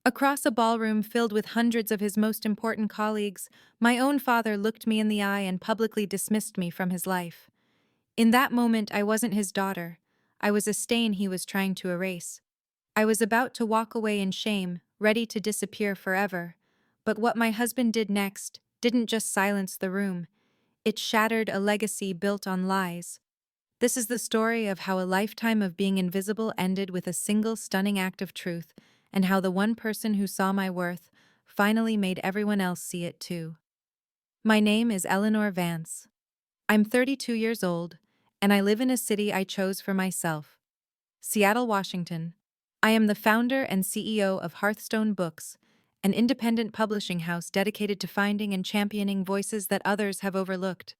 Across a ballroom filled with hundreds of his most important colleagues, my own father looked me in the eye and publicly dismissed me from his life. In that moment, I wasn't his daughter. I was a stain he was trying to erase. I was about to walk away in shame, ready to disappear forever. But what my husband did next didn't just silence the room. It shattered a legacy built on lies. This is the story of how a lifetime of being invisible ended with a single stunning act of truth, and how the one person who saw my worth finally made everyone else see it too. My name is Eleanor Vance. I'm 32 years old, and I live in a city I chose for myself, Seattle, Washington. I am the founder and CEO of Hearthstone Books, an independent publishing house dedicated to finding and championing voices that others have overlooked.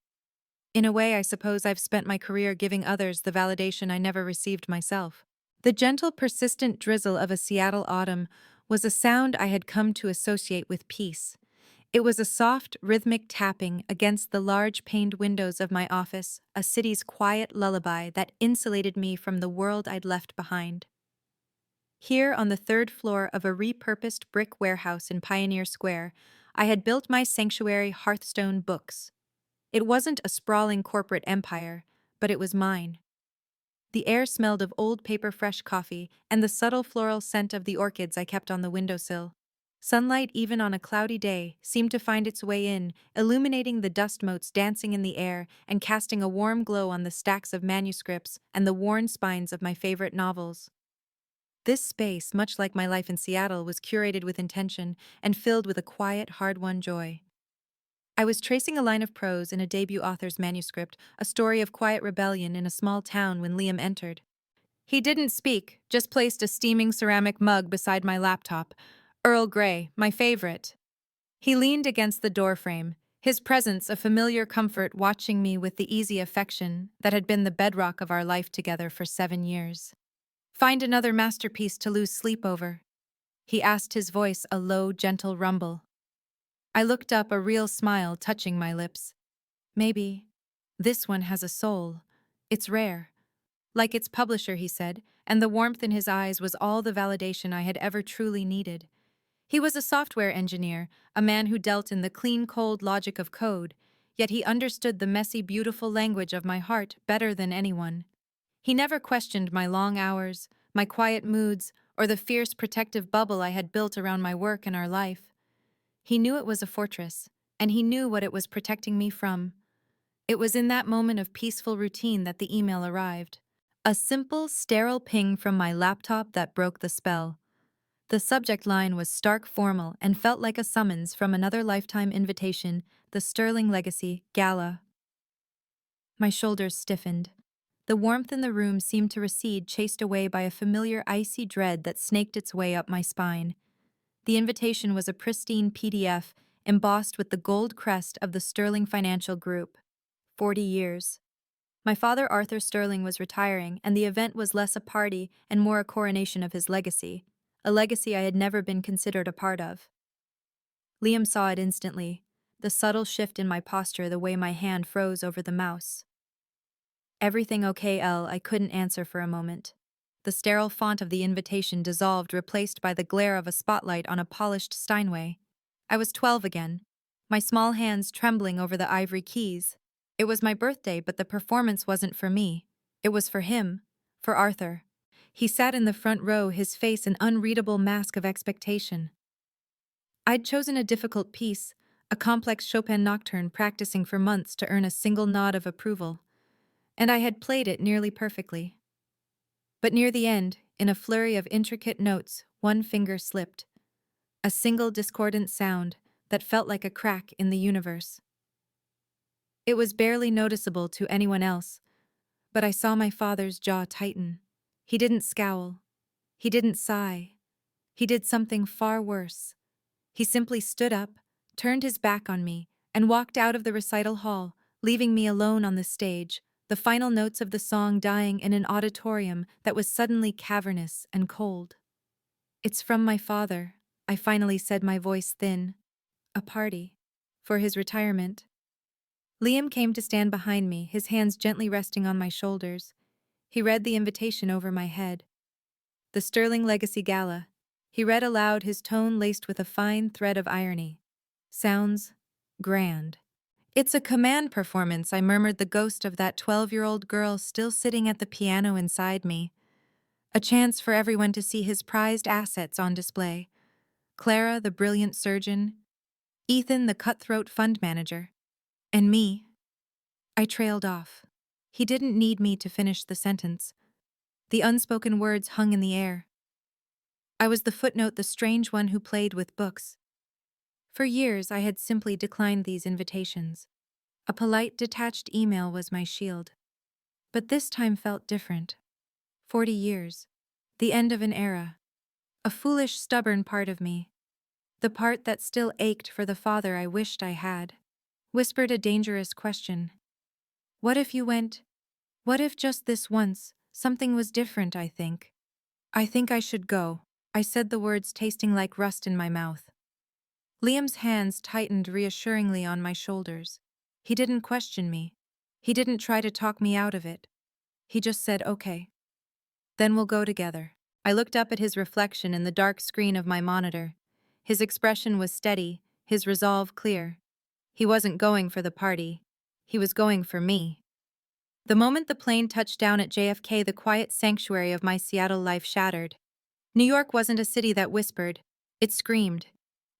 In a way, I suppose I've spent my career giving others the validation I never received myself. The gentle, persistent drizzle of a Seattle autumn was a sound I had come to associate with peace. It was a soft, rhythmic tapping against the large paned windows of my office, a city's quiet lullaby that insulated me from the world I'd left behind. Here, on the third floor of a repurposed brick warehouse in Pioneer Square, I had built my sanctuary, Hearthstone Books. It wasn't a sprawling corporate empire, but it was mine. The air smelled of old paper fresh coffee and the subtle floral scent of the orchids I kept on the windowsill. Sunlight, even on a cloudy day, seemed to find its way in, illuminating the dust motes dancing in the air and casting a warm glow on the stacks of manuscripts and the worn spines of my favorite novels. This space, much like my life in Seattle, was curated with intention and filled with a quiet, hard-won joy. I was tracing a line of prose in a debut author's manuscript, a story of quiet rebellion in a small town when Liam entered. He didn't speak, just placed a steaming ceramic mug beside my laptop. Earl Grey, my favorite. He leaned against the doorframe, his presence a familiar comfort, watching me with the easy affection that had been the bedrock of our life together for 7 years. "Find another masterpiece to lose sleep over?" he asked, his voice a low, gentle rumble. I looked up, a real smile touching my lips. "Maybe. This one has a soul. It's rare." Like its publisher, he said, and the warmth in his eyes was all the validation I had ever truly needed. He was a software engineer, a man who dealt in the clean, cold logic of code, yet he understood the messy, beautiful language of my heart better than anyone. He never questioned my long hours, my quiet moods, or the fierce protective bubble I had built around my work and our life. He knew it was a fortress, and he knew what it was protecting me from. It was in that moment of peaceful routine that the email arrived. A simple, sterile ping from my laptop that broke the spell. The subject line was stark formal and felt like a summons from another lifetime invitation, the Sterling Legacy, Gala. My shoulders stiffened. The warmth in the room seemed to recede, chased away by a familiar icy dread that snaked its way up my spine. The invitation was a pristine PDF, embossed with the gold crest of the Sterling Financial Group. 40 years. My father, Arthur Sterling, was retiring, and the event was less a party and more a coronation of his legacy, a legacy I had never been considered a part of. Liam saw it instantly, the subtle shift in my posture, the way my hand froze over the mouse. "Everything okay, Elle?" I couldn't answer for a moment. The sterile font of the invitation dissolved, replaced by the glare of a spotlight on a polished Steinway. I was 12 again, my small hands trembling over the ivory keys. It was my birthday, but the performance wasn't for me. It was for him, for Arthur. He sat in the front row, his face an unreadable mask of expectation. I'd chosen a difficult piece, a complex Chopin nocturne, practicing for months to earn a single nod of approval, and I had played it nearly perfectly. But near the end, in a flurry of intricate notes, one finger slipped. A single discordant sound that felt like a crack in the universe. It was barely noticeable to anyone else, but I saw my father's jaw tighten. He didn't scowl. He didn't sigh. He did something far worse. He simply stood up, turned his back on me, and walked out of the recital hall, leaving me alone on the stage, the final notes of the song dying in an auditorium that was suddenly cavernous and cold. "It's from my father," I finally said, my voice thin. "A party. For his retirement." Liam came to stand behind me, his hands gently resting on my shoulders. He read the invitation over my head. "The Sterling Legacy Gala," He read aloud, his tone laced with a fine thread of irony. Sounds grand. It's a command performance, I murmured, the ghost of that 12-year-old girl still sitting at the piano inside me. A chance for everyone to see his prized assets on display. Clara, the brilliant surgeon, Ethan, the cutthroat fund manager, and me. I trailed off. He didn't need me to finish the sentence. The unspoken words hung in the air. I was the footnote, the strange one who played with books. For years, I had simply declined these invitations. A polite, detached email was my shield. But this time felt different. 40 years. The end of an era. A foolish, stubborn part of me. The part that still ached for the father I wished I had. Whispered a dangerous question. What if you went? What if just this once, something was different, I think. I think I should go. I said the words tasting like rust in my mouth. Liam's hands tightened reassuringly on my shoulders. He didn't question me. He didn't try to talk me out of it. He just said, okay. Then we'll go together. I looked up at his reflection in the dark screen of my monitor. His expression was steady, his resolve clear. He wasn't going for the party. He was going for me. The moment the plane touched down at JFK, the quiet sanctuary of my Seattle life shattered. New York wasn't a city that whispered. It screamed.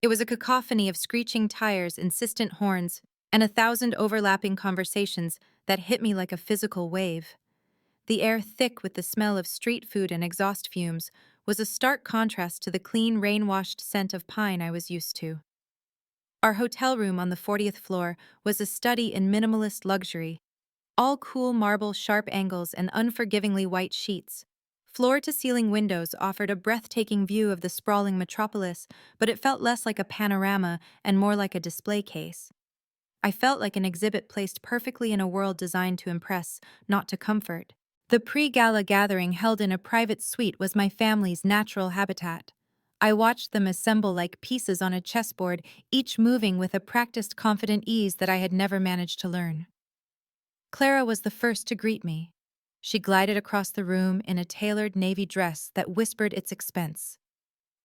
It was a cacophony of screeching tires, insistent horns, and 1,000 overlapping conversations that hit me like a physical wave. The air, thick with the smell of street food and exhaust fumes, was a stark contrast to the clean, rain-washed scent of pine I was used to. Our hotel room on the 40th floor was a study in minimalist luxury, all cool marble, sharp angles, and unforgivingly white sheets. Floor-to-ceiling windows offered a breathtaking view of the sprawling metropolis, but it felt less like a panorama and more like a display case. I felt like an exhibit placed perfectly in a world designed to impress, not to comfort. The pre-gala gathering held in a private suite was my family's natural habitat. I watched them assemble like pieces on a chessboard, each moving with a practiced, confident ease that I had never managed to learn. Clara was the first to greet me. She glided across the room in a tailored navy dress that whispered its expense.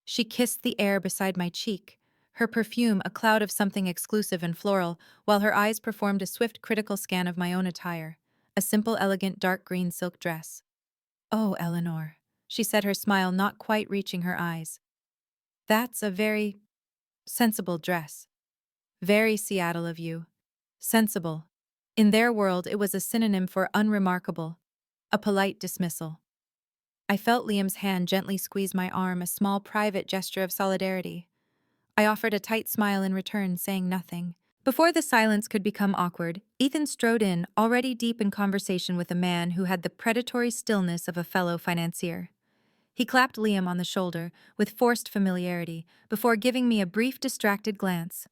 She kissed the air beside my cheek, her perfume a cloud of something exclusive and floral, while her eyes performed a swift critical scan of my own attire, a simple, elegant dark green silk dress. "Oh, Eleanor," she said, her smile not quite reaching her eyes. "That's a very sensible dress. Very Seattle of you. Sensible." In their world, it was a synonym for unremarkable, a polite dismissal. I felt Liam's hand gently squeeze my arm, a small private gesture of solidarity. I offered a tight smile in return, saying nothing. Before the silence could become awkward, Ethan strode in, already deep in conversation with a man who had the predatory stillness of a fellow financier. He clapped Liam on the shoulder, with forced familiarity, before giving me a brief, distracted glance.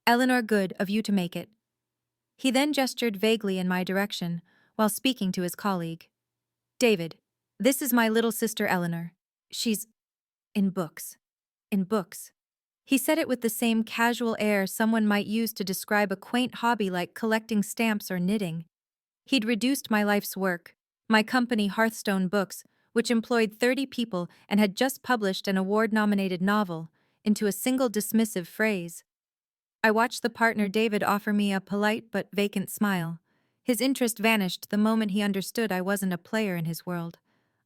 "Eleanor, good of you to make it." He then gestured vaguely in my direction, while speaking to his colleague. "David, this is my little sister Eleanor. She's in books. In books." He said it with the same casual air someone might use to describe a quaint hobby like collecting stamps or knitting. He'd reduced my life's work, my company Hearthstone Books, which employed 30 people and had just published an award-nominated novel, into a single dismissive phrase. I watched the partner David offer me a polite but vacant smile. His interest vanished the moment he understood I wasn't a player in his world.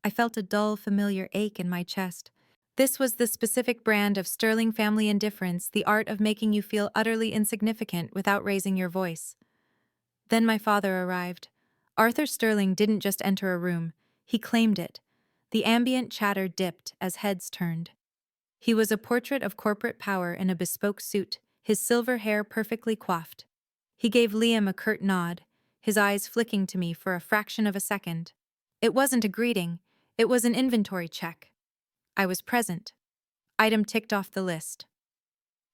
I felt a dull, familiar ache in my chest. This was the specific brand of sterling family indifference, the art of making you feel utterly insignificant without raising your voice. Then my father arrived. Arthur Sterling didn't just enter a room, he claimed it. The ambient chatter dipped as heads turned. He was a portrait of corporate power in a bespoke suit, his silver hair perfectly coiffed. He gave Liam a curt nod, his eyes flicking to me for a fraction of a second. It wasn't a greeting, it was an inventory check. I was present. Item ticked off the list.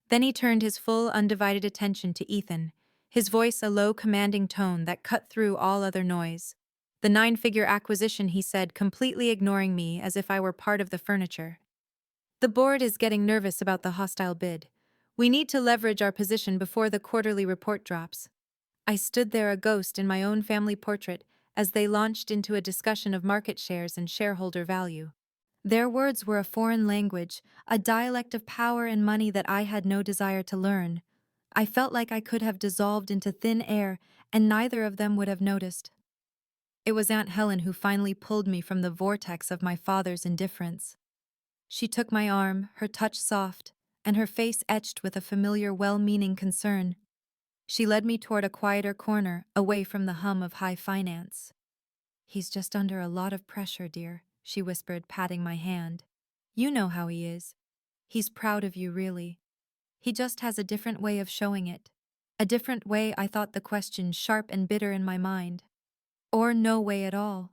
Then he turned his full, undivided attention to Ethan, his voice a low, commanding tone that cut through all other noise. "The 9-figure acquisition," he said, completely ignoring me as if I were part of the furniture. "The board is getting nervous about the hostile bid. We need to leverage our position before the quarterly report drops." I stood there, a ghost in my own family portrait, as they launched into a discussion of market shares and shareholder value. Their words were a foreign language, a dialect of power and money that I had no desire to learn. I felt like I could have dissolved into thin air, and neither of them would have noticed. It was Aunt Helen who finally pulled me from the vortex of my father's indifference. She took my arm, her touch soft, and her face etched with a familiar well-meaning concern. She led me toward a quieter corner, away from the hum of high finance. "He's just under a lot of pressure, dear," she whispered, patting my hand. "You know how he is. He's proud of you, really. He just has a different way of showing it. A different way," I thought the question sharp and bitter in my mind. Or no way at all.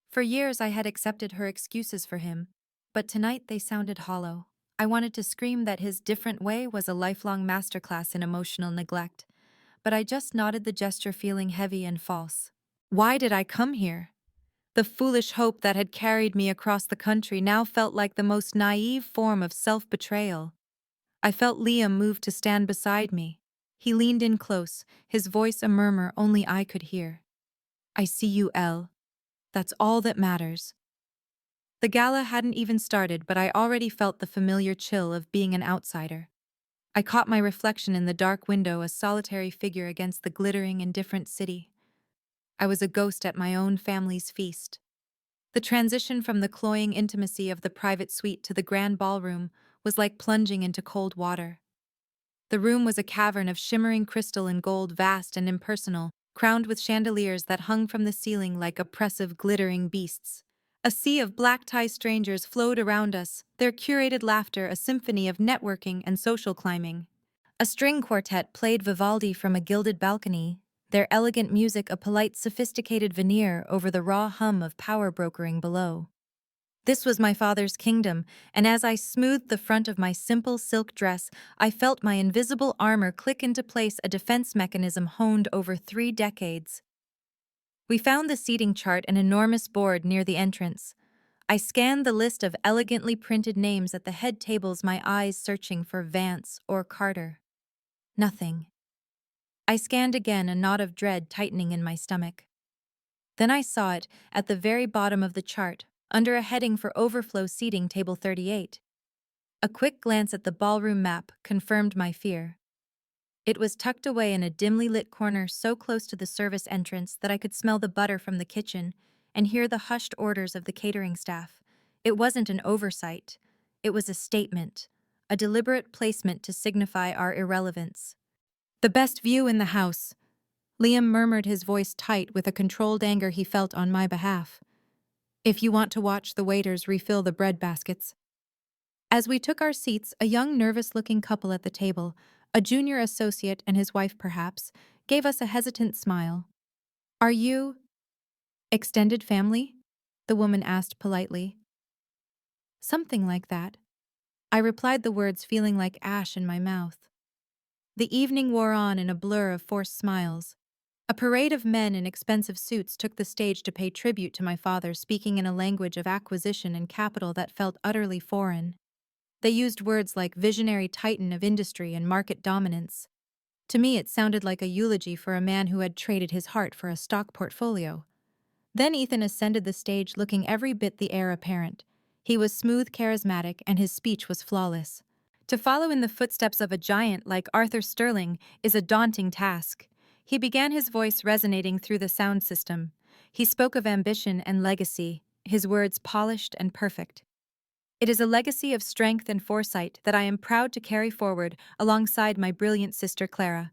For years I had accepted her excuses for him, but tonight they sounded hollow. I wanted to scream that his different way was a lifelong masterclass in emotional neglect, but I just nodded, the gesture feeling heavy and false. Why did I come here? The foolish hope that had carried me across the country now felt like the most naive form of self-betrayal. I felt Liam move to stand beside me. He leaned in close, his voice a murmur only I could hear. "I see you, Elle. That's all that matters." The gala hadn't even started, but I already felt the familiar chill of being an outsider. I caught my reflection in the dark window, a solitary figure against the glittering, indifferent city. I was a ghost at my own family's feast. The transition from the cloying intimacy of the private suite to the grand ballroom was like plunging into cold water. The room was a cavern of shimmering crystal and gold, vast and impersonal, crowned with chandeliers that hung from the ceiling like oppressive, glittering beasts. A sea of black-tie strangers flowed around us, their curated laughter a symphony of networking and social climbing. A string quartet played Vivaldi from a gilded balcony, their elegant music a polite, sophisticated veneer over the raw hum of power brokering below. This was my father's kingdom, and as I smoothed the front of my simple silk dress, I felt my invisible armor click into place, a defense mechanism honed over 3 decades. We found the seating chart, an enormous board near the entrance. I scanned the list of elegantly printed names at the head tables, my eyes searching for Vance or Carter. Nothing. I scanned again, a knot of dread tightening in my stomach. Then I saw it, at the very bottom of the chart, under a heading for overflow seating, table 38. A quick glance at the ballroom map confirmed my fear. It was tucked away in a dimly lit corner, so close to the service entrance that I could smell the butter from the kitchen and hear the hushed orders of the catering staff. It wasn't an oversight. It was a statement, a deliberate placement to signify our irrelevance. "The best view in the house," Liam murmured, his voice tight with a controlled anger he felt on my behalf. "If you want to watch the waiters refill the bread baskets." As we took our seats, a young, nervous-looking couple at the table, a junior associate and his wife perhaps, gave us a hesitant smile. "Are you extended family?" the woman asked politely. "Something like that," I replied, the words feeling like ash in my mouth. The evening wore on in a blur of forced smiles. A parade of men in expensive suits took the stage to pay tribute to my father, speaking in a language of acquisition and capital that felt utterly foreign. They used words like visionary titan of industry and market dominance. To me, it sounded like a eulogy for a man who had traded his heart for a stock portfolio. Then Ethan ascended the stage, looking every bit the heir apparent. He was smooth, charismatic, and his speech was flawless. To follow in the footsteps of a giant like Arthur Sterling is a daunting task. He began, his voice resonating through the sound system. He spoke of ambition and legacy, his words polished and perfect. "It is a legacy of strength and foresight that I am proud to carry forward alongside my brilliant sister Clara."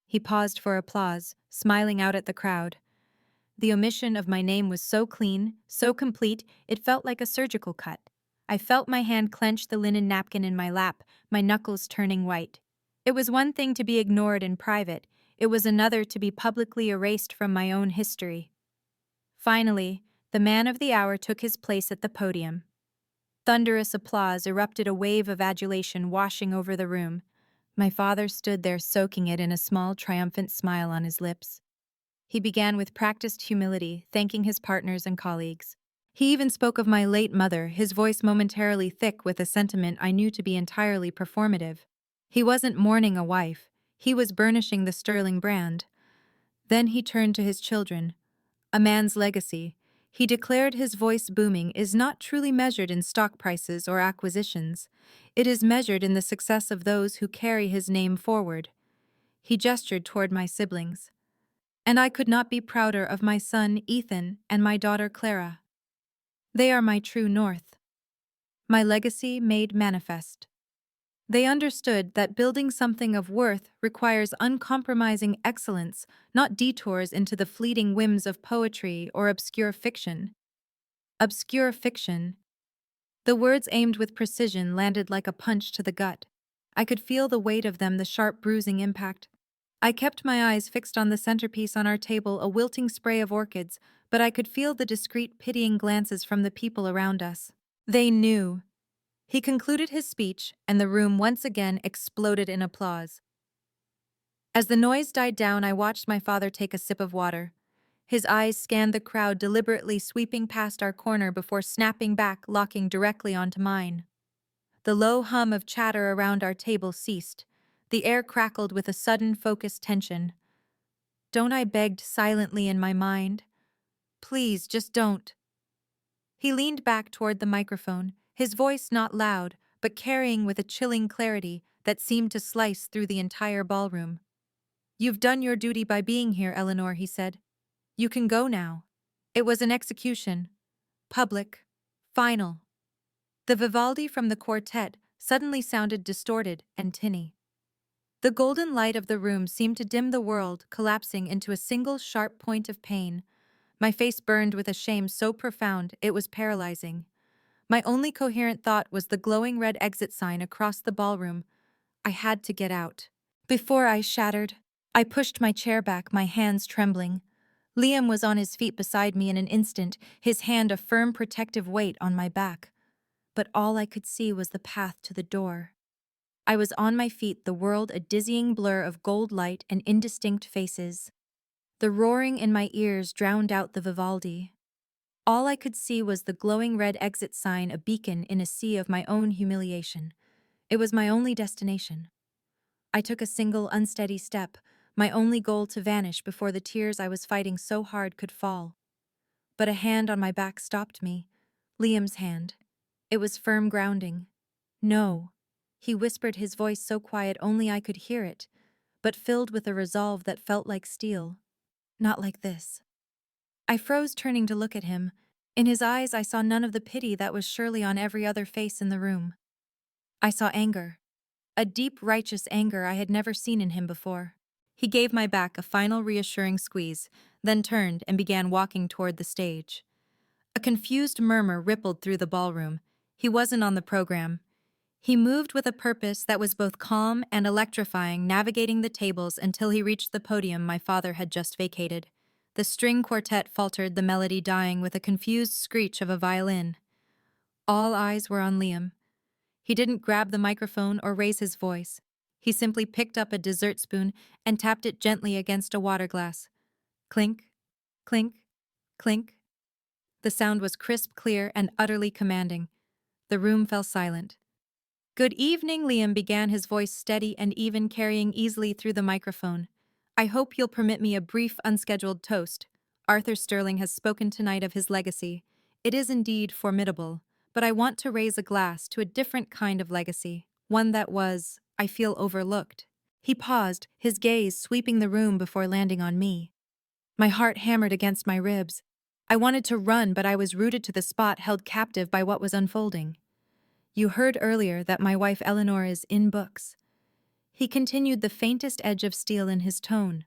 He paused for applause, smiling out at the crowd. The omission of my name was so clean, so complete, it felt like a surgical cut. I felt my hand clench the linen napkin in my lap, my knuckles turning white. It was one thing to be ignored in private, it was another to be publicly erased from my own history. Finally, the man of the hour took his place at the podium. Thunderous applause erupted, a wave of adulation washing over the room. My father stood there, soaking it in, a small, triumphant smile on his lips. He began with practiced humility, thanking his partners and colleagues. He even spoke of my late mother, his voice momentarily thick with a sentiment I knew to be entirely performative. He wasn't mourning a wife, he was burnishing the Sterling brand. Then he turned to his children. A man's legacy. he declared, his voice booming, is not truly measured in stock prices or acquisitions. It is measured in the success of those who carry his name forward. He gestured toward my siblings. And I could not be prouder of my son, Ethan, and my daughter, Clara. They are my true north. My legacy made manifest. They understood that building something of worth requires uncompromising excellence, not detours into the fleeting whims of poetry or obscure fiction. Obscure fiction. The words, aimed with precision, landed like a punch to the gut. I could feel the weight of them, the sharp bruising impact. I kept my eyes fixed on the centerpiece on our table, a wilting spray of orchids, but I could feel the discreet, pitying glances from the people around us. They knew. He concluded his speech, and the room once again exploded in applause. As the noise died down, I watched my father take a sip of water. His eyes scanned the crowd, deliberately sweeping past our corner before snapping back, locking directly onto mine. The low hum of chatter around our table ceased. The air crackled with a sudden, focused tension. "Don't," I begged silently in my mind. "Please, just don't." He leaned back toward the microphone, his voice not loud, but carrying with a chilling clarity that seemed to slice through the entire ballroom. "You've done your duty by being here, Eleanor," he said. "You can go now." It was an execution. Public. Final. The Vivaldi from the quartet suddenly sounded distorted and tinny. The golden light of the room seemed to dim the world, collapsing into a single sharp point of pain. My face burned with a shame so profound it was paralyzing. My only coherent thought was the glowing red exit sign across the ballroom. I had to get out. Before I shattered, I pushed my chair back, my hands trembling. Liam was on his feet beside me in an instant, his hand a firm protective weight on my back. But all I could see was the path to the door. I was on my feet, the world a dizzying blur of gold light and indistinct faces. The roaring in my ears drowned out the Vivaldi. All I could see was the glowing red exit sign, a beacon in a sea of my own humiliation. It was my only destination. I took a single unsteady step, my only goal to vanish before the tears I was fighting so hard could fall. But a hand on my back stopped me. Liam's hand. It was firm grounding. "No," he whispered, his voice so quiet only I could hear it, but filled with a resolve that felt like steel. "Not like this." I froze, turning to look at him. In his eyes I saw none of the pity that was surely on every other face in the room. I saw anger. A deep, righteous anger I had never seen in him before. He gave my back a final reassuring squeeze, then turned and began walking toward the stage. A confused murmur rippled through the ballroom. He wasn't on the program. He moved with a purpose that was both calm and electrifying, navigating the tables until he reached the podium my father had just vacated. The string quartet faltered, the melody dying with a confused screech of a violin. All eyes were on Liam. He didn't grab the microphone or raise his voice. He simply picked up a dessert spoon and tapped it gently against a water glass. Clink, clink, clink. The sound was crisp, clear, and utterly commanding. The room fell silent. "Good evening," Liam began, his voice steady and even, carrying easily through the microphone. "I hope you'll permit me a brief, unscheduled toast. Arthur Sterling has spoken tonight of his legacy. It is indeed formidable, but I want to raise a glass to a different kind of legacy, one that was, I feel, overlooked." He paused, his gaze sweeping the room before landing on me. My heart hammered against my ribs. I wanted to run, but I was rooted to the spot, held captive by what was unfolding. "You heard earlier that my wife Eleanor is in books." He continued, the faintest edge of steel in his tone.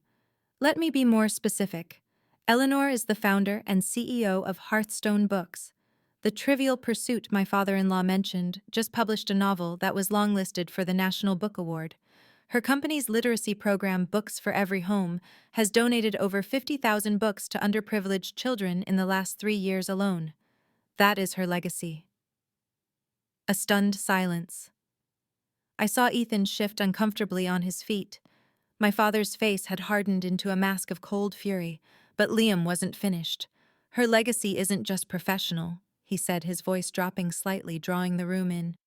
"Let me be more specific. Eleanor is the founder and CEO of Hearthstone Books. The Trivial Pursuit my father-in-law mentioned just published a novel that was longlisted for the National Book Award. Her company's literacy program, Books for Every Home, has donated over 50,000 books to underprivileged children in the last 3 years alone. That is her legacy." A stunned silence. I saw Ethan shift uncomfortably on his feet. My father's face had hardened into a mask of cold fury, but Liam wasn't finished. "Her legacy isn't just professional," he said, his voice dropping slightly, drawing the room in.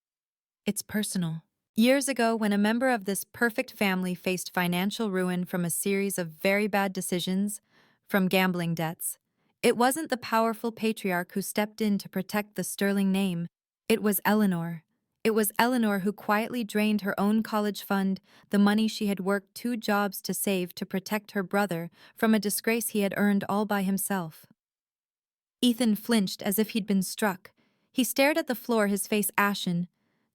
"It's personal." Years ago, when a member of this perfect family faced financial ruin from a series of very bad decisions, from gambling debts, It wasn't the powerful patriarch who stepped in to protect the sterling name. It was Eleanor. It was Eleanor who quietly drained her own college fund, the money she had worked 2 jobs to save to protect her brother from a disgrace he had earned all by himself. Ethan flinched as if he'd been struck. He stared at the floor, his face ashen.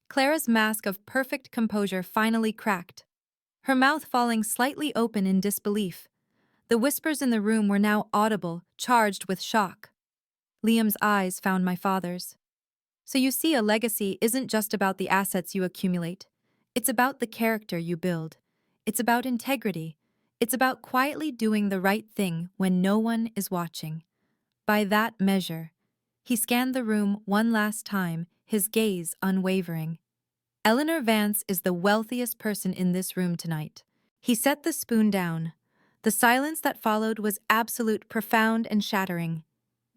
Clara's mask of perfect composure finally cracked, her mouth falling slightly open in disbelief. The whispers in the room were now audible, charged with shock. Liam's eyes found my father's. So you see, a legacy isn't just about the assets you accumulate. It's about the character you build. It's about integrity. It's about quietly doing the right thing when no one is watching. By that measure, he scanned the room one last time, his gaze unwavering. Eleanor Vance is the wealthiest person in this room tonight. He set the spoon down. The silence that followed was absolute, profound, and shattering.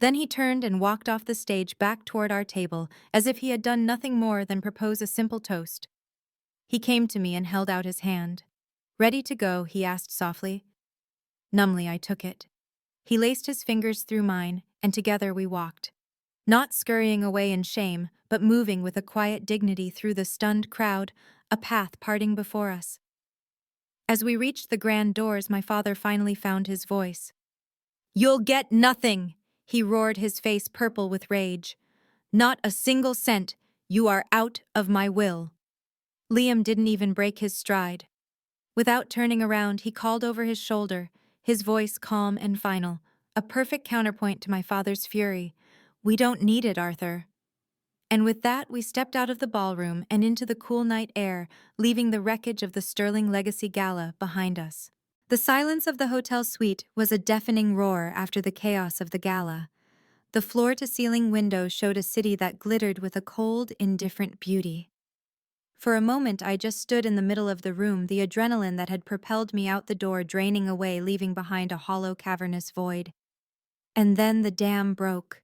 Then he turned and walked off the stage back toward our table, as if he had done nothing more than propose a simple toast. He came to me and held out his hand. "Ready to go?" he asked softly. Numbly, I took it. He laced his fingers through mine, and together we walked. Not scurrying away in shame, but moving with a quiet dignity through the stunned crowd, a path parting before us. As we reached the grand doors, my father finally found his voice. "You'll get nothing!" he roared, his face purple with rage. "Not a single cent. You are out of my will." Liam didn't even break his stride. Without turning around, he called over his shoulder, his voice calm and final, a perfect counterpoint to my father's fury. "We don't need it, Arthur." And with that, we stepped out of the ballroom and into the cool night air, leaving the wreckage of the Sterling Legacy Gala behind us. The silence of the hotel suite was a deafening roar after the chaos of the gala. The floor-to-ceiling windows showed a city that glittered with a cold, indifferent beauty. For a moment, I just stood in the middle of the room, the adrenaline that had propelled me out the door draining away, leaving behind a hollow, cavernous void. And then the dam broke.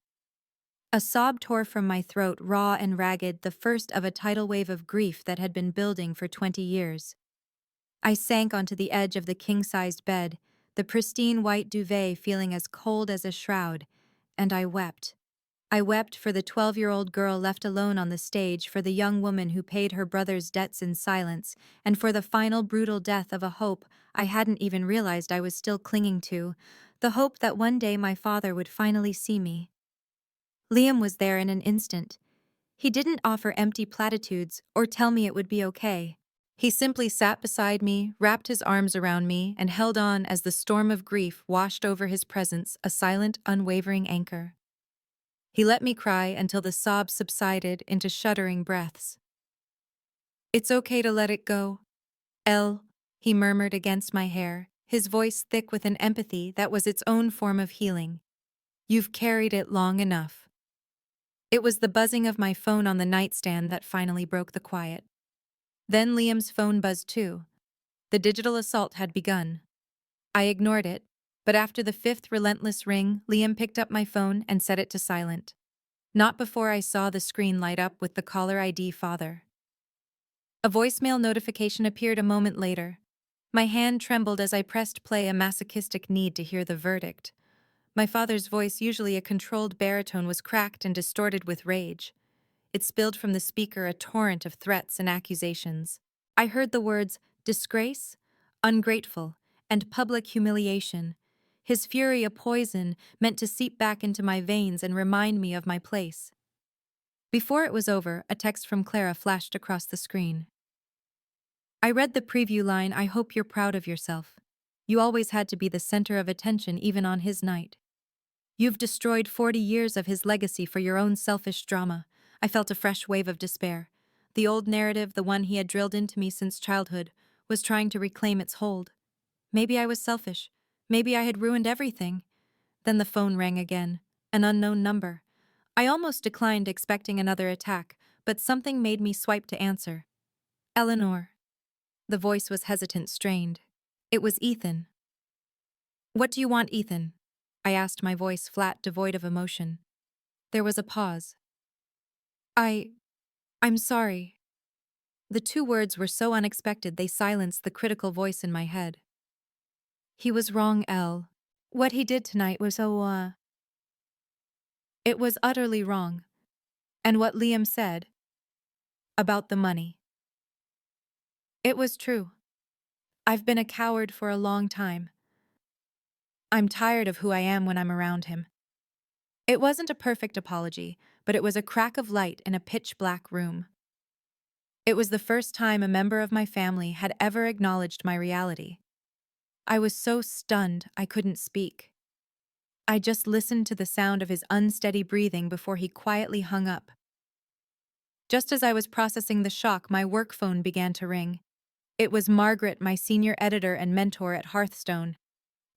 A sob tore from my throat, raw and ragged, the first of a tidal wave of grief that had been building for 20 years. I sank onto the edge of the king-sized bed, the pristine white duvet feeling as cold as a shroud, and I wept. I wept for the 12-year-old girl left alone on the stage, for the young woman who paid her brother's debts in silence, and for the final brutal death of a hope I hadn't even realized I was still clinging to, the hope that one day my father would finally see me. Liam was there in an instant. He didn't offer empty platitudes or tell me it would be okay. He simply sat beside me, wrapped his arms around me, and held on as the storm of grief washed over his presence, a silent, unwavering anchor. He let me cry until the sobs subsided into shuddering breaths. "It's okay to let it go, Elle," he murmured against my hair, his voice thick with an empathy that was its own form of healing. "You've carried it long enough." It was the buzzing of my phone on the nightstand that finally broke the quiet. Then Liam's phone buzzed too. The digital assault had begun. I ignored it, but after the 5th relentless ring, Liam picked up my phone and set it to silent. Not before I saw the screen light up with the caller ID "Father." A voicemail notification appeared a moment later. My hand trembled as I pressed play, a masochistic need to hear the verdict. My father's voice, usually a controlled baritone, was cracked and distorted with rage. It spilled from the speaker, a torrent of threats and accusations. I heard the words disgrace, ungrateful, and public humiliation. His fury, a poison meant to seep back into my veins and remind me of my place. Before it was over, a text from Clara flashed across the screen. I read the preview line, "I hope you're proud of yourself. You always had to be the center of attention even on his night. You've destroyed 40 years of his legacy for your own selfish drama." I felt a fresh wave of despair. The old narrative, the one he had drilled into me since childhood, was trying to reclaim its hold. Maybe I was selfish. Maybe I had ruined everything. Then the phone rang again, an unknown number. I almost declined, expecting another attack, but something made me swipe to answer. "Eleanor." The voice was hesitant, strained. It was Ethan. "What do you want, Ethan?" I asked, my voice flat, devoid of emotion. There was a pause. I'm sorry." The 2 words were so unexpected they silenced the critical voice in my head. "He was wrong, Elle. What he did tonight was It was utterly wrong. And what Liam said about the money. It was true. I've been a coward for a long time. I'm tired of who I am when I'm around him. It wasn't a perfect apology, but it was a crack of light in a pitch-black room. It was the first time a member of my family had ever acknowledged my reality. I was so stunned I couldn't speak. I just listened to the sound of his unsteady breathing before he quietly hung up. Just as I was processing the shock, my work phone began to ring. It was Margaret, my senior editor and mentor at Hearthstone.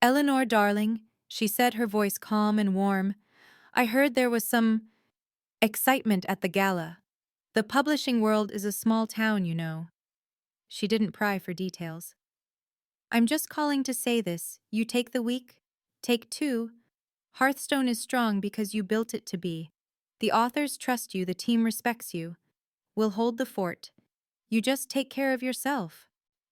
"Eleanor, darling," she said, her voice calm and warm. "I heard there was some excitement at the gala. The publishing world is a small town, you know." She didn't pry for details. "I'm just calling to say this. You take the week? Take two. Hearthstone is strong because you built it to be. The authors trust you, the team respects you. We'll hold the fort. You just take care of yourself."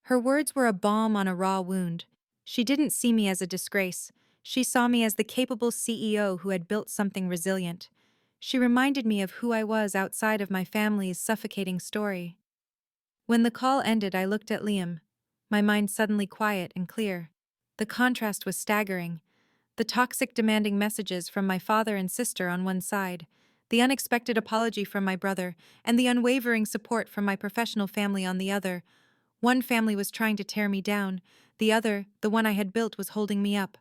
Her words were a balm on a raw wound. She didn't see me as a disgrace. She saw me as the capable CEO who had built something resilient. She reminded me of who I was outside of my family's suffocating story. When the call ended, I looked at Liam, my mind suddenly quiet and clear. The contrast was staggering. The toxic, demanding messages from my father and sister on one side, the unexpected apology from my brother, and the unwavering support from my professional family on the other. One family was trying to tear me down, the other, the one I had built, was holding me up.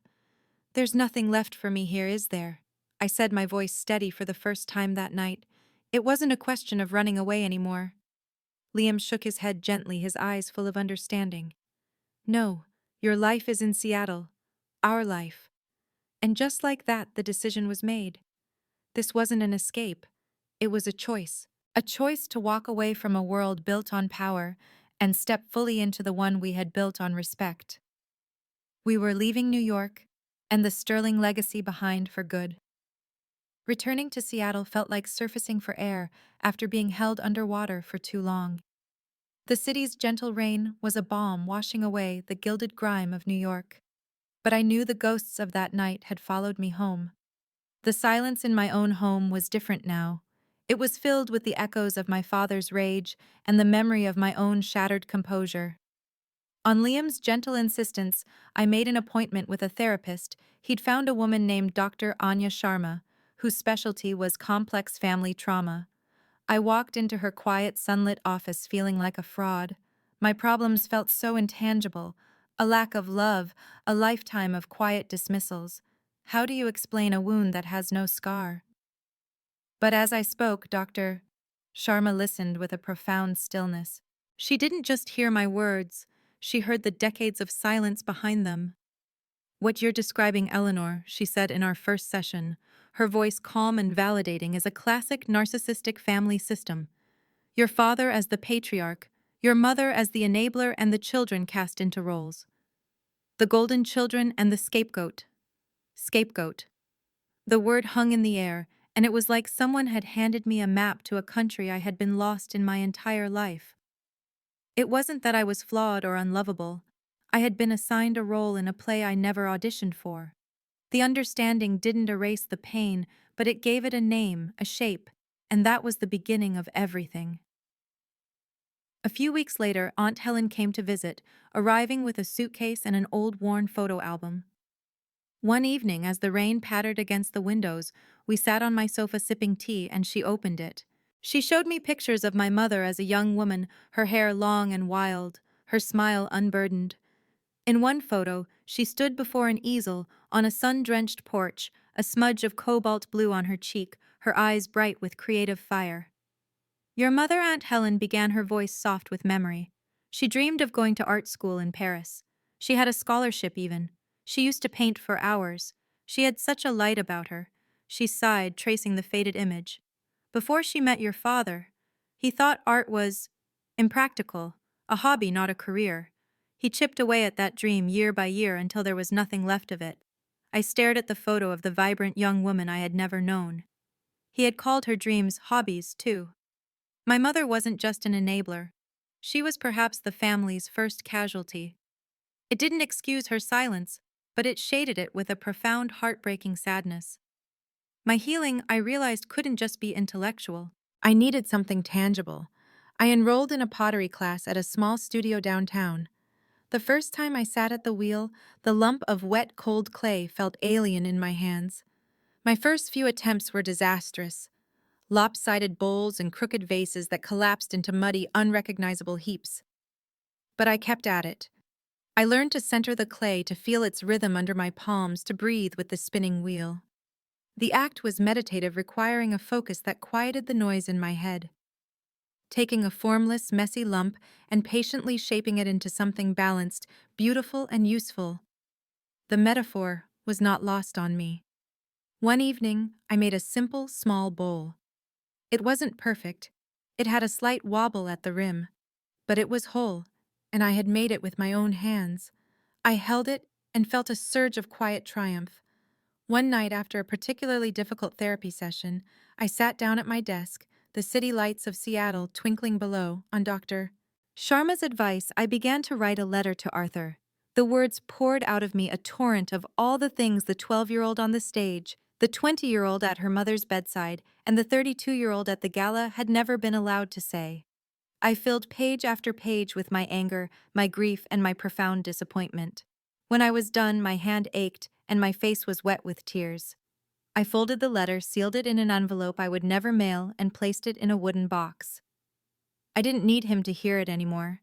"There's nothing left for me here, is there?" I said, my voice steady for the first time that night. It wasn't a question of running away anymore. Liam shook his head gently, his eyes full of understanding. "No, your life is in Seattle. Our life." And just like that, the decision was made. This wasn't an escape. It was a choice. A choice to walk away from a world built on power and step fully into the one we had built on respect. We were leaving New York and the sterling legacy behind for good. Returning to Seattle felt like surfacing for air after being held underwater for too long. The city's gentle rain was a balm washing away the gilded grime of New York. But I knew the ghosts of that night had followed me home. The silence in my own home was different now. It was filled with the echoes of my father's rage and the memory of my own shattered composure. On Liam's gentle insistence, I made an appointment with a therapist. He'd found a woman named Dr. Anya Sharma, whose specialty was complex family trauma. I walked into her quiet, sunlit office feeling like a fraud. My problems felt so intangible: a lack of love, a lifetime of quiet dismissals. How do you explain a wound that has no scar? But as I spoke, Dr. Sharma listened with a profound stillness. She didn't just hear my words, she heard the decades of silence behind them. "What you're describing, Eleanor," she said in our first session, her voice calm and validating, is a classic narcissistic family system. Your father as the patriarch, your mother as the enabler, and the children cast into roles. The golden children and the scapegoat. Scapegoat. The word hung in the air, and it was like someone had handed me a map to a country I had been lost in my entire life. It wasn't that I was flawed or unlovable. I had been assigned a role in a play I never auditioned for. The understanding didn't erase the pain, but it gave it a name, a shape, and that was the beginning of everything. A few weeks later, Aunt Helen came to visit, arriving with a suitcase and an old worn photo album. One evening, as the rain pattered against the windows, we sat on my sofa sipping tea, and she opened it. She showed me pictures of my mother as a young woman, her hair long and wild, her smile unburdened. In one photo, she stood before an easel on a sun-drenched porch, a smudge of cobalt blue on her cheek, her eyes bright with creative fire. "Your mother," Aunt Helen began, her voice soft with memory. "She dreamed of going to art school in Paris. She had a scholarship even. She used to paint for hours. She had such a light about her." She sighed, tracing the faded image. "Before she met your father, he thought art was impractical, a hobby, not a career. He chipped away at that dream year by year until there was nothing left of it." I stared at the photo of the vibrant young woman I had never known. He had called her dreams hobbies, too. My mother wasn't just an enabler. She was perhaps the family's first casualty. It didn't excuse her silence, but it shaded it with a profound, heartbreaking sadness. My healing, I realized, couldn't just be intellectual. I needed something tangible. I enrolled in a pottery class at a small studio downtown. The first time I sat at the wheel, the lump of wet, cold clay felt alien in my hands. My first few attempts were disastrous. Lopsided bowls and crooked vases that collapsed into muddy, unrecognizable heaps. But I kept at it. I learned to center the clay, to feel its rhythm under my palms, to breathe with the spinning wheel. The act was meditative, requiring a focus that quieted the noise in my head. Taking a formless, messy lump and patiently shaping it into something balanced, beautiful, and useful. The metaphor was not lost on me. One evening, I made a simple, small bowl. It wasn't perfect. It had a slight wobble at the rim. But it was whole, and I had made it with my own hands. I held it and felt a surge of quiet triumph. One night after a particularly difficult therapy session, I sat down at my desk, the city lights of Seattle twinkling below, on Dr. Sharma's advice. I began to write a letter to Arthur. The words poured out of me, a torrent of all the things the 12-year-old on the stage, the 20-year-old at her mother's bedside, and the 32-year-old at the gala had never been allowed to say. I filled page after page with my anger, my grief, and my profound disappointment. When I was done, my hand ached, and my face was wet with tears. I folded the letter, sealed it in an envelope I would never mail, and placed it in a wooden box. I didn't need him to hear it anymore.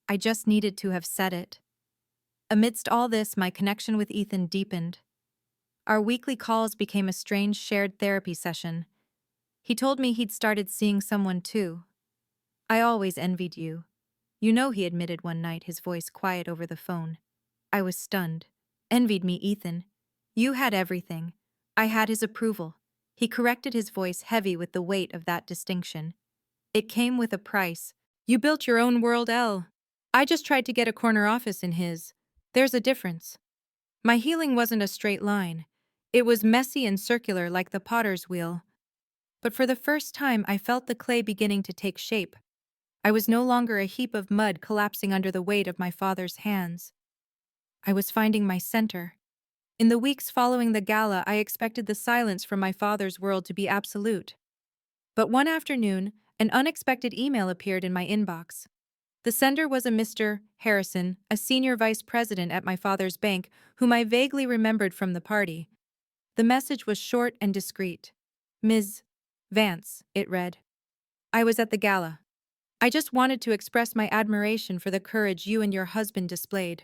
I just needed to have said it. Amidst all this, my connection with Ethan deepened. Our weekly calls became a strange shared therapy session. He told me he'd started seeing someone too. I always envied you. You know, he admitted one night, his voice quiet over the phone. I was stunned. Envied me, Ethan. You had everything. I had his approval. He corrected, his voice heavy with the weight of that distinction. It came with a price. You built your own world, Elle. I just tried to get a corner office in his. There's a difference. My healing wasn't a straight line. It was messy and circular like the potter's wheel. But for the first time, I felt the clay beginning to take shape. I was no longer a heap of mud collapsing under the weight of my father's hands. I was finding my center. In the weeks following the gala, I expected the silence from my father's world to be absolute. But one afternoon, an unexpected email appeared in my inbox. The sender was a Mr. Harrison, a senior vice president at my father's bank, whom I vaguely remembered from the party. The message was short and discreet. Ms. Vance, it read. I was at the gala. I just wanted to express my admiration for the courage you and your husband displayed.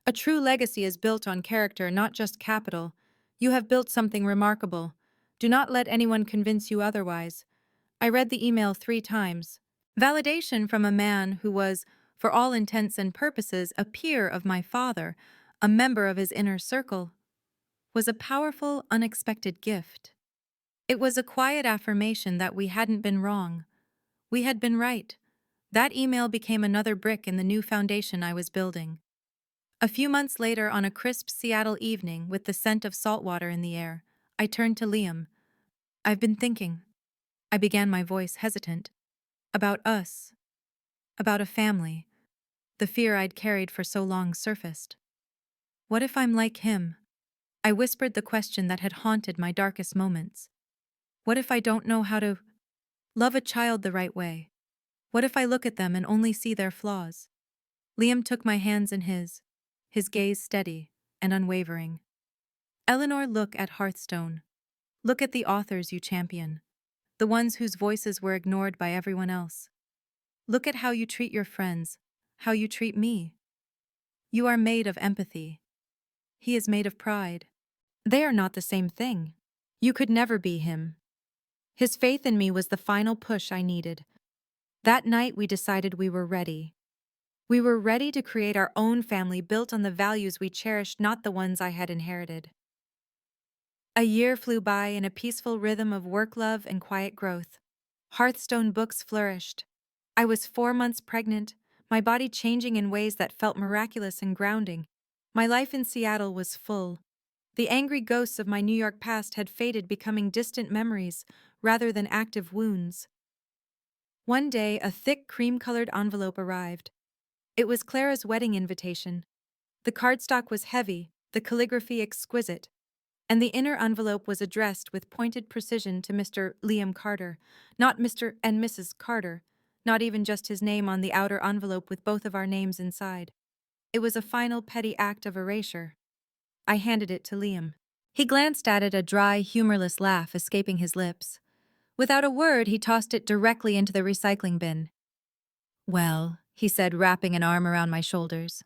A true legacy is built on character, not just capital. You have built something remarkable. Do not let anyone convince you otherwise. I read the email 3 times. Validation from a man who was, for all intents and purposes, a peer of my father, a member of his inner circle, was a powerful, unexpected gift. It was a quiet affirmation that we hadn't been wrong. We had been right. That email became another brick in the new foundation I was building. A few months later, on a crisp Seattle evening with the scent of salt water in the air, I turned to Liam. I've been thinking. I began, my voice hesitant. About us. About a family. The fear I'd carried for so long surfaced. What if I'm like him? I whispered the question that had haunted my darkest moments. What if I don't know how to love a child the right way? What if I look at them and only see their flaws? Liam took my hands in his gaze steady and unwavering. Eleanor, look at Hearthstone. Look at the authors you champion, the ones whose voices were ignored by everyone else. Look at how you treat your friends, how you treat me. You are made of empathy. He is made of pride. They are not the same thing. You could never be him. His faith in me was the final push I needed. That night we decided we were ready. We were ready to create our own family built on the values we cherished, not the ones I had inherited. A year flew by in a peaceful rhythm of work, love, and quiet growth. Hearthstone books flourished. I was 4 months pregnant, my body changing in ways that felt miraculous and grounding. My life in Seattle was full. The angry ghosts of my New York past had faded, becoming distant memories rather than active wounds. One day, a thick cream-colored envelope arrived. It was Clara's wedding invitation. The cardstock was heavy, the calligraphy exquisite. and the inner envelope was addressed with pointed precision to Mr. Liam Carter, not Mr. and Mrs. Carter, not even just his name on the outer envelope with both of our names inside. It was a final petty act of erasure. I handed it to Liam. He glanced at it, a dry, humorless laugh escaping his lips. Without a word, he tossed it directly into the recycling bin. "Well," he said, wrapping an arm around my shoulders,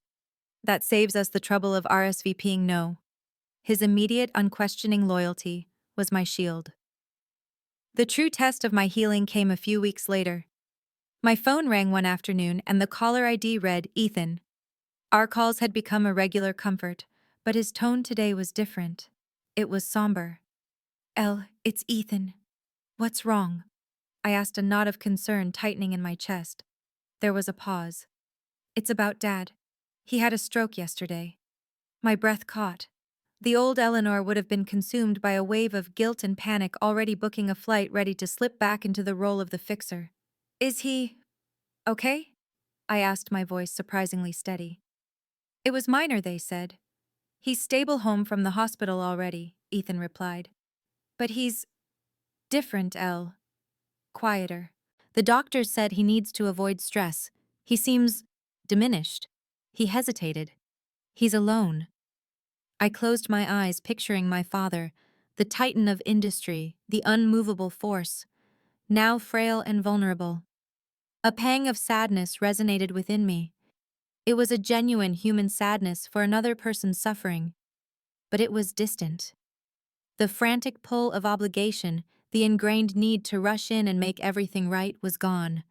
"that saves us the trouble of RSVPing no." His immediate, unquestioning loyalty was my shield. The true test of my healing came a few weeks later. My phone rang one afternoon and the caller ID read Ethan. Our calls had become a regular comfort, but his tone today was different. It was somber. It's Ethan. What's wrong?" I asked, a knot of concern tightening in my chest. There was a pause. "It's about Dad. He had a stroke yesterday." My breath caught. The old Eleanor would have been consumed by a wave of guilt and panic, already booking a flight ready to slip back into the role of the fixer. "Is he okay?" I asked, my voice surprisingly steady. "It was minor, they said. He's stable home from the hospital already," Ethan replied. "But he's different, Elle. Quieter. The doctors said he needs to avoid stress. He seems diminished." He hesitated. "He's alone." I closed my eyes, picturing my father, the titan of industry, the unmovable force, now frail and vulnerable. A pang of sadness resonated within me. It was a genuine human sadness for another person's suffering, but it was distant. The frantic pull of obligation, the ingrained need to rush in and make everything right, was gone.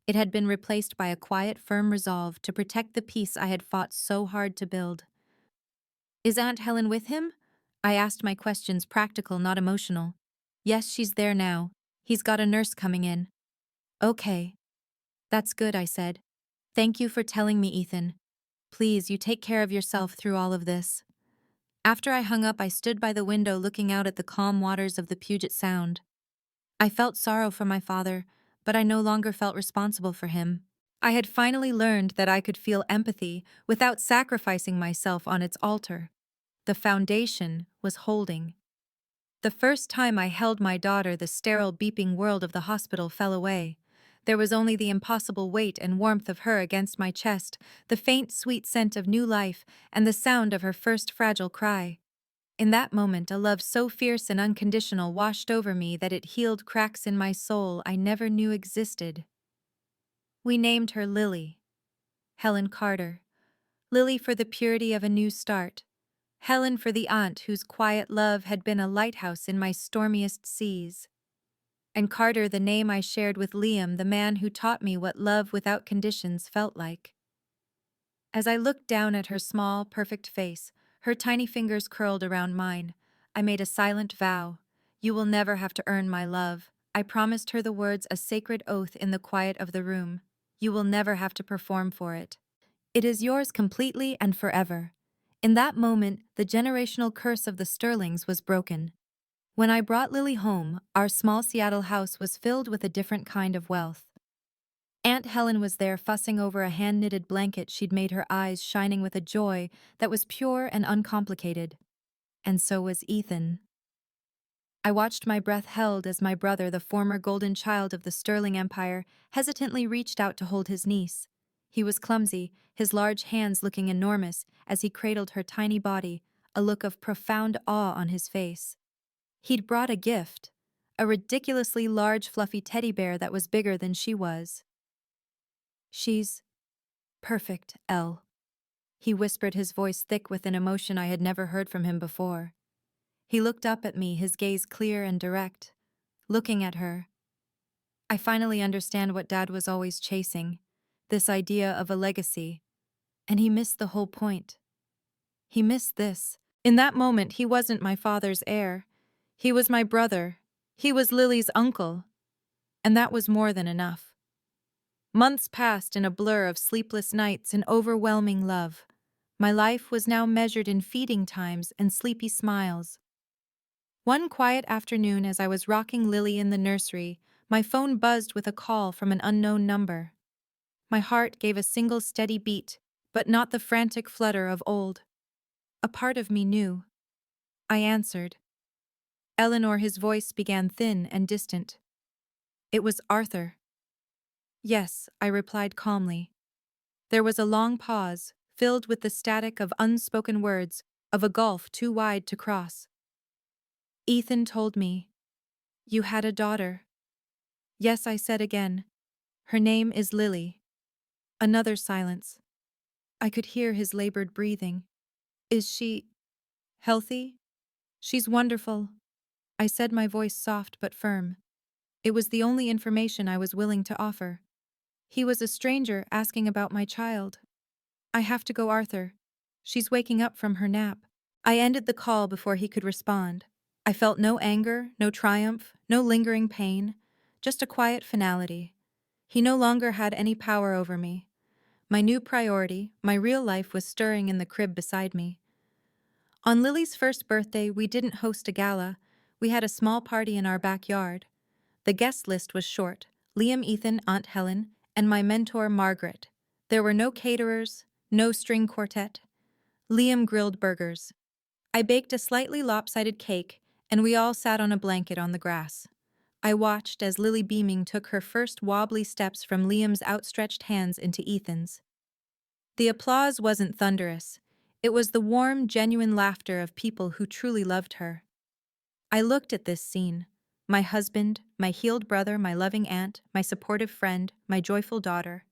It had been replaced by a quiet, firm resolve to protect the peace I had fought so hard to build. "Is Aunt Helen with him?" I asked, my questions practical, not emotional. "Yes, she's there now. He's got a nurse coming in." "Okay. That's good," I said. "Thank you for telling me, Ethan. Please, you take care of yourself through all of this." After I hung up, I stood by the window looking out at the calm waters of the Puget Sound. I felt sorrow for my father, but I no longer felt responsible for him. I had finally learned that I could feel empathy without sacrificing myself on its altar. The foundation was holding. The first time I held my daughter, the sterile, beeping world of the hospital fell away. There was only the impossible weight and warmth of her against my chest, the faint, sweet scent of new life, and the sound of her first fragile cry. In that moment, a love so fierce and unconditional washed over me that it healed cracks in my soul I never knew existed. We named her Lily. Helen Carter. Lily for the purity of a new start. Helen for the aunt whose quiet love had been a lighthouse in my stormiest seas. And Carter, the name I shared with Liam, the man who taught me what love without conditions felt like. As I looked down at her small, perfect face, her tiny fingers curled around mine, I made a silent vow. "You will never have to earn my love." I promised her, the words a sacred oath in the quiet of the room. "You will never have to perform for it. It is yours completely and forever." In that moment, the generational curse of the Sterlings was broken. When I brought Lily home, our small Seattle house was filled with a different kind of wealth. Aunt Helen was there, fussing over a hand-knitted blanket she'd made, her eyes shining with a joy that was pure and uncomplicated. And so was Ethan. I watched, my breath held, as my brother, the former golden child of the Sterling Empire, hesitantly reached out to hold his niece. He was clumsy, his large hands looking enormous as he cradled her tiny body, a look of profound awe on his face. He'd brought a gift, a ridiculously large fluffy teddy bear that was bigger than she was. "She's perfect, Elle," he whispered, his voice thick with an emotion I had never heard from him before. He looked up at me, his gaze clear and direct. Looking at her, I finally understand what Dad was always chasing, this idea of a legacy. And he missed the whole point. He missed this. In that moment, he wasn't my father's heir. He was my brother. He was Lily's uncle. And that was more than enough. Months passed in a blur of sleepless nights and overwhelming love. My life was now measured in feeding times and sleepy smiles. One quiet afternoon, as I was rocking Lily in the nursery, my phone buzzed with a call from an unknown number. My heart gave a single steady beat, but not the frantic flutter of old. A part of me knew. I answered. Eleanor, his voice began thin and distant. It was Arthur. Yes, I replied calmly. There was a long pause, filled with the static of unspoken words, of a gulf too wide to cross. Ethan told me. You had a daughter. Yes, I said again. Her name is Lily. Another silence. I could hear his labored breathing. Is she healthy? She's wonderful. I said, my voice soft but firm. It was the only information I was willing to offer. He was a stranger asking about my child. I have to go, Arthur. She's waking up from her nap. I ended the call before he could respond. I felt no anger, no triumph, no lingering pain, just a quiet finality. He no longer had any power over me. My new priority, my real life, was stirring in the crib beside me. On Lily's first birthday, we didn't host a gala. We had a small party in our backyard. The guest list was short: Liam, Ethan, Aunt Helen, and my mentor, Margaret. There were no caterers, no string quartet. Liam grilled burgers. I baked a slightly lopsided cake, and we all sat on a blanket on the grass. I watched as Lily, beaming, took her first wobbly steps from Liam's outstretched hands into Ethan's. The applause wasn't thunderous. It was the warm, genuine laughter of people who truly loved her. I looked at this scene. My husband, my healed brother, my loving aunt, my supportive friend, my joyful daughter.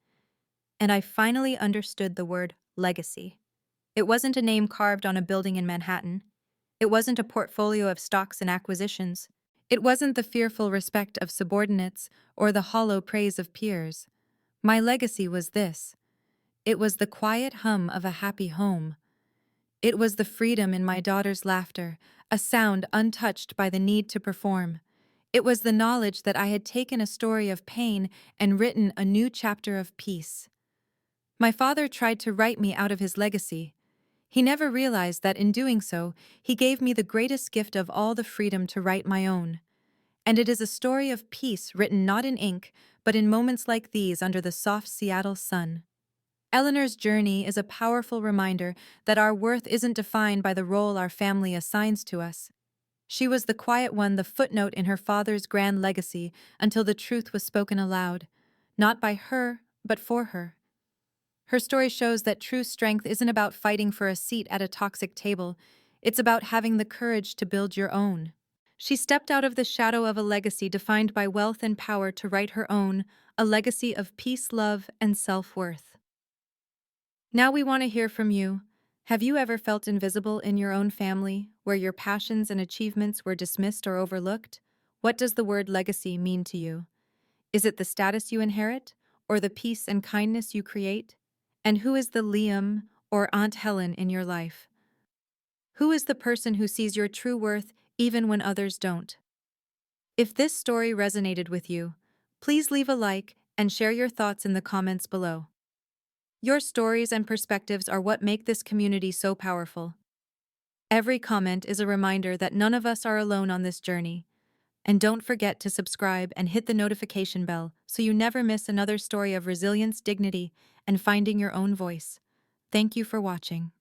And I finally understood the word legacy. It wasn't a name carved on a building in Manhattan. It wasn't a portfolio of stocks and acquisitions. It wasn't the fearful respect of subordinates or the hollow praise of peers. My legacy was this. It was the quiet hum of a happy home. It was the freedom in my daughter's laughter, a sound untouched by the need to perform. It was the knowledge that I had taken a story of pain and written a new chapter of peace. My father tried to write me out of his legacy. He never realized that in doing so, he gave me the greatest gift of all, the freedom to write my own. And it is a story of peace written not in ink, but in moments like these under the soft Seattle sun. Eleanor's journey is a powerful reminder that our worth isn't defined by the role our family assigns to us. She was the quiet one, the footnote in her father's grand legacy, until the truth was spoken aloud, not by her, but for her. Her story shows that true strength isn't about fighting for a seat at a toxic table. It's about having the courage to build your own. She stepped out of the shadow of a legacy defined by wealth and power to write her own, a legacy of peace, love, and self-worth. Now we want to hear from you. Have you ever felt invisible in your own family, where your passions and achievements were dismissed or overlooked? What does the word legacy mean to you? Is it the status you inherit, or the peace and kindness you create? And who is the Liam or Aunt Helen in your life? Who is the person who sees your true worth even when others don't? If this story resonated with you, please leave a like and share your thoughts in the comments below. Your stories and perspectives are what make this community so powerful. Every comment is a reminder that none of us are alone on this journey. And don't forget to subscribe and hit the notification bell so you never miss another story of resilience, dignity, and finding your own voice. Thank you for watching.